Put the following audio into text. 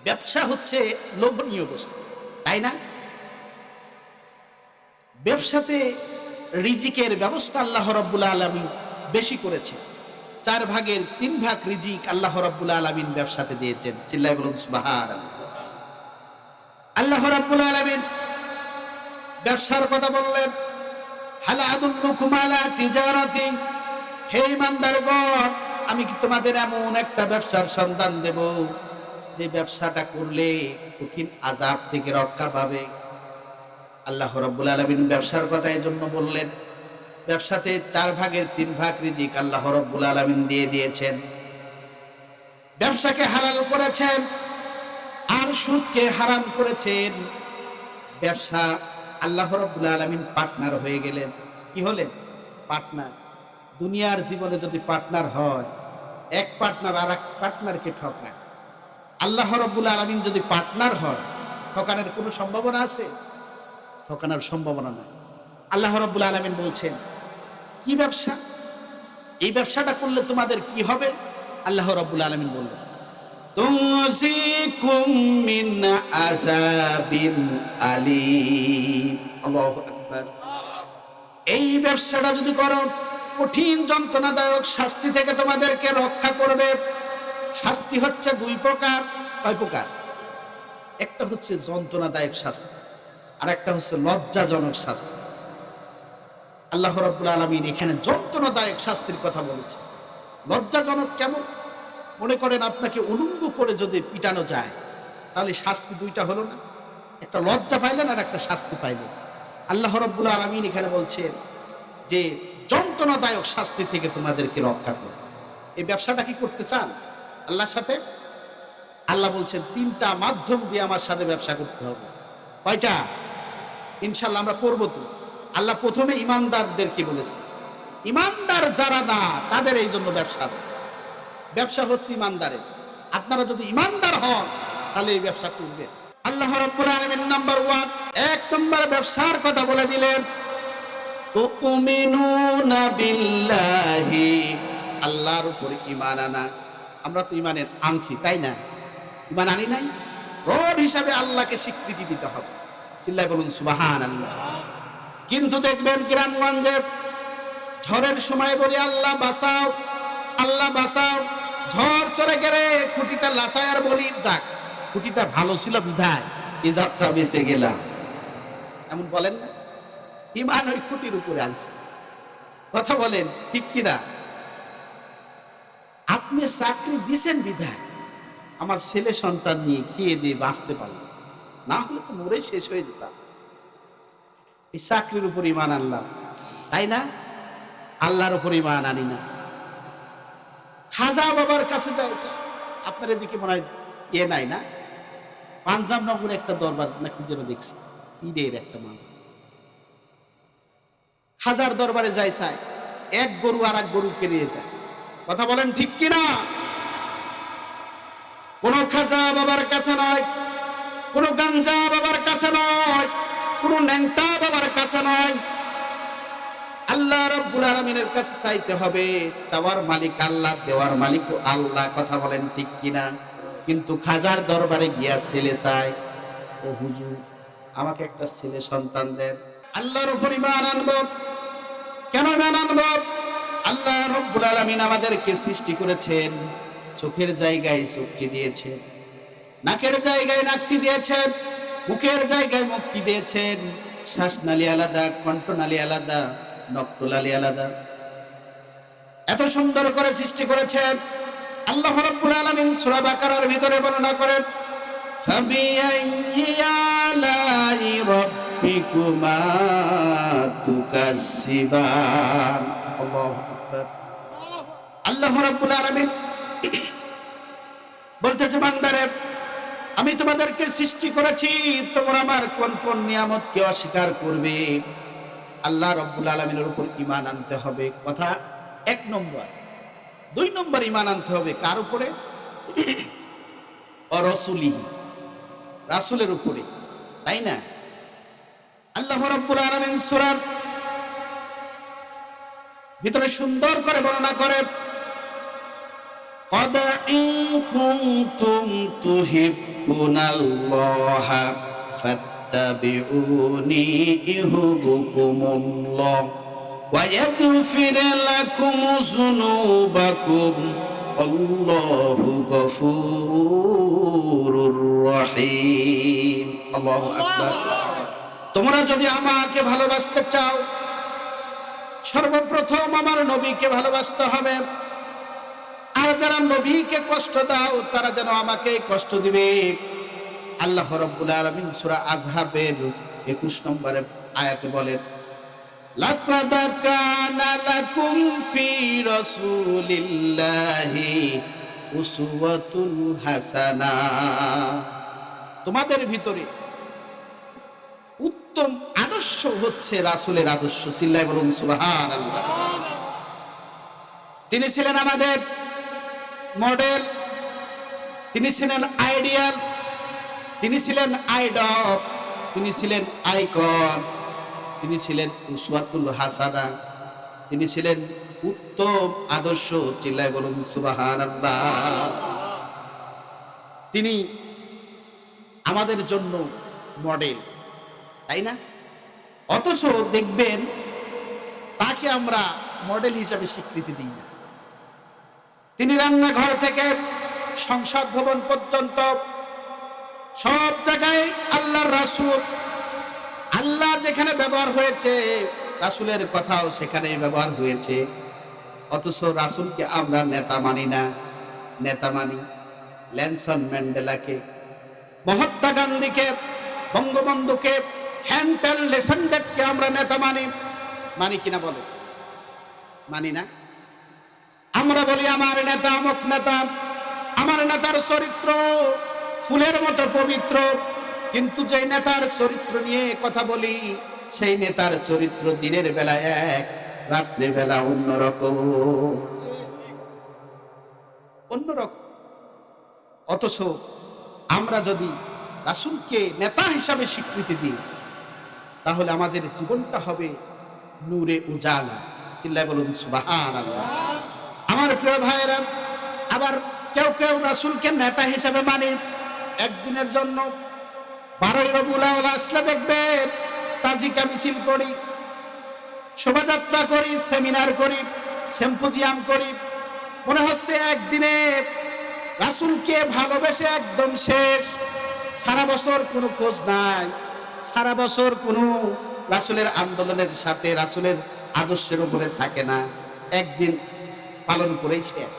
ব্যবসা হচ্ছে লোভনীয় বস্তু, তাই না? ব্যবসাতে রিজিকের ব্যবস্থা আল্লাহ রাব্বুল আলামিন বেশি করেছে। 4 ভাগের 3 ভাগ রিজিক আল্লাহ রাব্বুল আলামিন ব্যবসাতে দিয়েছেন। চিল্লায় বলুন সুবহানাল্লাহ। আল্লাহ রাব্বুল আলামিন ব্যবসার কথা বললেন, হাল আদুল্লুকুম আলা তিজারাতি, হে ঈমানদারগণ, আমি কি তোমাদের এমন একটা ব্যবসার সন্ধান দেব যে ব্যবসাটা করলে কঠিন আযাব থেকে রক্ষা পাবে। আল্লাহ রাব্বুল আলামিন ব্যবসার কথা এজন্য বললেন, ব্যবসাতে 4 ভাগের 3 ভাগ রিজিক আল্লাহ রাব্বুল আলামিন দিয়ে দিয়েছেন। ব্যবসাকে হালাল করেছেন আর সুদকে হারাম করেছেন। ব্যবসা আল্লাহ রাব্বুল আলামিন পার্টনার হয়ে গেলেন। কি হলেন? পার্টনার। দুনিয়ার জীবনে যদি পার্টনার হয়, এক পার্টনার আর এক পার্টনারকে ঠকায়। আল্লাহ রাব্বুল আলামিন যদি পার্টনার হয়, ঠকানোর কোনো সম্ভাবনা আছে? ঠকানোর সম্ভাবনা নাই। আল্লাহ রাব্বুল আলামিন বলছেন, কি ব্যবসা? এই ব্যবসাটা করলে তোমাদের কি হবে? আল্লাহ রাব্বুল আলামিন বললেন, তুনজিকুম মিন আযাবিন আলীম। আল্লাহু আকবার। এই ব্যবসাটা যদি করো, কঠিন যন্ত্রণাদায়ক শাস্তি থেকে তোমাদেরকে রক্ষা করবে। শাস্তি হচ্ছে 2 প্রকার। কয় প্রকার? একটা হচ্ছে যন্ত্রণাদায়ক শাস্তি, আর একটা হচ্ছে লজ্জাজনক শাস্তি। আল্লাহ রাব্বুল আলামিন এখানে যন্ত্রণাদায়ক শাস্তির কথা বলেছে। লজ্জাজনক কেমন? মনে করেন আপনাকে উলঙ্গ করে যদি পিটানো যায়, তাহলে শাস্তি 2টা হলো না? একটা লজ্জা পাইলেন আর একটা শাস্তি পাইলেন। আল্লাহ রাব্বুল আলামিন এখানে বলছেন যে যন্ত্রণাদায়ক শাস্তি থেকে তোমাদেরকে রক্ষা করো। এই ব্যবসাটা কি করতে চান আল্লাহর সাথে? আল্লাহ বলছেন 3টা মাধ্যম দিয়ে আমার সাথে ব্যবসা করতে হবে। কয়টা? ইনশাআল্লাহ আমরা করবো তো। আল্লাহ প্রথমে ঈমানদারদেরকে বলেছে, ঈমানদার যারা না তাদের এই জন্য ব্যবসা। ব্যবসা হচ্ছে ঈমানদারের। আপনারা যদি ঈমানদার হন তাহলে এই ব্যবসা করবেন। আল্লাহ রাব্বুল আলামিন নাম্বার 1, 1 নম্বর ব্যবসার কথা বলে দিলেন, তুমিনুনা বিল্লাহি, আল্লাহর উপর ঈমান আনা। আমরা তো ঈমানের আনছি, তাই না? ঈমান আনি নাই? রব হিসাবে আল্লাহকে স্বীকৃতি দিতে হবে। চিল্লায় বলুন সুবহানাল্লাহ। কিন্তু দেখবেন গ্রামগঞ্জে ঝড়ের সময় বলি আল্লাহ বাঁচাও, আল্লাহ বাঁচাও, ঝড় চলে গেলে খুঁটিটা লাসায় আর বলি যাক, খুঁটিটা ভালো ছিল বিধায় এই যাত্রা বেঁচে গেলাম। এমন বলেন না? ঈমান ওই খুঁটির উপরে আনছে। কথা বলেন ঠিক কিনা? আপনি চাকরি দিছেন বিধায় আমার ছেলে সন্তান নিয়ে খেয়ে দিয়ে বাঁচতে পারলাম, না হলে তো মরে শেষ হয়ে যেতাম। এই চাকরির উপর ঈমান আনলাম, তাই না? আল্লাহর উপর ঈমান আনি না। খাজা বাবার কাছে যাইছে। আপনার এদিকে মনে হয় নাই না? পাঞ্জাব নগরে একটা দরবার নাকি যেন দেখছি, পীরের একটা মাজার। খাজার দরবারে যাই চায়, এক গরু আর এক গরুকে নিয়ে যায়। কথা বলেন ঠিক কিনা? কোন খাজা বাবার কাছে নয়, কোন গাঞ্জা বাবার কাছে নয়, কোন ন্যাংটা বাবার কাছে নয়, আল্লাহ রাব্বুল আলামিনের কাছে চাইতে হবে। চাওয়ার মালিক আল্লাহ, দেওয়ার মালিক আল্লাহ। কথা বলেন ঠিক কিনা? কিন্তু খাজার দরবারে গিয়া ছেলে চায়, ও হুজুর আমাকে একটা ছেলে সন্তান দেন। আল্লাহর উপর ঈমান আনবো। কেন ঈমান আনবো? আল্লাহ রাব্বুল আলামিন আমাদেরকে সৃষ্টি করেছেন, চোখের জায়গায় চোখটি দিয়েছেন, নাকের জায়গায় নাকটি দিয়েছেন, মুখের জায়গায় মুখটি দিয়েছেন। শ্বাসনালী আলাদা, কণ্ঠনালী আলাদা, নক্তনালী আলাদা। এত সুন্দর করে সৃষ্টি করেছেন। আল্লাহ রাব্বুল আলামিন সূরা বাকারার ভিতরে বর্ণনা করেন, ফাবিআইয়ি আলাই রাব্বিকুমা তুকাজ্জিবান। আল্লাহু আকবার। আল্লাহ রাব্বুল আলামিন বলতেছে, বান্দারে আমি তোমাদেরকে সৃষ্টি করেছি, তোমরা আমার কোন কোন নিয়ামতকে অস্বীকার করবে? আল্লাহ রাব্বুল আলামিনের উপর ঈমান আনতে হবে। কথা 1 নম্বর। 2 নম্বর ঈমান আনতে হবে কার উপরে? রাসূলিহি, রাসূলের উপরে, তাই না? আল্লাহ রাব্বুল আলামিন সূরার ভিতরে সুন্দর করে বর্ণনা করেন, قد কুনতুম তুহিব্বুনাল্লাহ ফাত্তাবিউনি ইউহিব্বুকুমুল্লাহ ওয়া ইয়াগফির লাকুম যুনুবাকুম আল্লাহু গফুরুর রহিম। আল্লাহু আকবার। তোমরা যদি আমাকে ভালোবাসতে চাও, সর্বপ্রথম আমার নবীকে ভালোবাসতে হবে। আর যারা নবীকে কষ্ট দাও তারা যেন আমাকে কষ্ট দিবে। আল্লাহ রাব্বুল আলামিন সূরা আযহাবের 21 নম্বরে আয়াতে বলেন, লাকাদ কানা লাকুম ফি রাসূলিল্লাহি উসওয়াতুন হাসানাহ। তোমাদের ভিতরে উত্তম আদর্শ হচ্ছে রাসূলের আদর্শ। চিল্লায় বলুন সুবহানাল্লাহ। তিনি ছিলেন আমাদের মডেল, তিনি ছিলেন আইডিয়াল, তিনি ছিলেন আইডল, তিনি ছিলেন আইকন, তিনি ছিলেন উসওয়াতুল হাসানা, তিনি ছিলেন উত্তম আদর্শ। চিল্লায় বলুন সুবহানাল্লাহ। তিনি আমাদের জন্য মডেল, তাই না? অথচ দেখবেন তাকে আমরা মডেল হিসাবে স্বীকৃতি দিই না। তিনি রান্নাঘর থেকে সংসদ ভবন পর্যন্ত সব জায়গায় আল্লাহর রাসূল, আল্লাহ যেখানে ব্যবহার হয়েছে রাসূলের কথাও সেখানে ব্যবহার হয়েছে। অথচ রাসূলকে আমরা নেতা মানি না। নেতা মানি নেলসন ম্যান্ডেলাকে, মহাত্মা গান্ধীকে, বঙ্গবন্ধুকে, হ্যান্টেল লেসেন্ডেটকে আমরা নেতা মানি। মানি কিনা বলে? মানি না। আমরা বলি আমার নেতা অমুক নেতা, আমার নেতার চরিত্র ফুলের মতো পবিত্র, কিন্তু যে নেতার চরিত্র নিয়ে কথা বলি সেই নেতার চরিত্র দিনের বেলা এক, রাত্রে বেলা অন্যরকম। অথচ আমরা যদি রাসূলকে নেতা হিসাবে স্বীকৃতি দিই তাহলে আমাদের জীবনটা হবে নূরে উজালা। চিল্লায় বলুন সুবহানাল্লাহ। আমার প্রিয় ভাইরা, আবার কেউ কেউ রাসূলকে নেতা হিসাবে মানে একদিনের জন্য। 12 রবিউল আউয়াল আসলে দেখবেন তাজিকা মিছিল করি, শোভাযাত্রা করি, সেমিনার করি, সিম্পোজিয়াম করি। মনে হচ্ছে একদিনে রাসূলকে ভালোবেসে একদম শেষ। সারা বছর কোনো খোঁজ নাই, সারা বছর কোনো রাসূলের আন্দোলনের সাথে রাসূলের আদর্শের উপরে থাকে না, একদিন পালন করেই শেষ।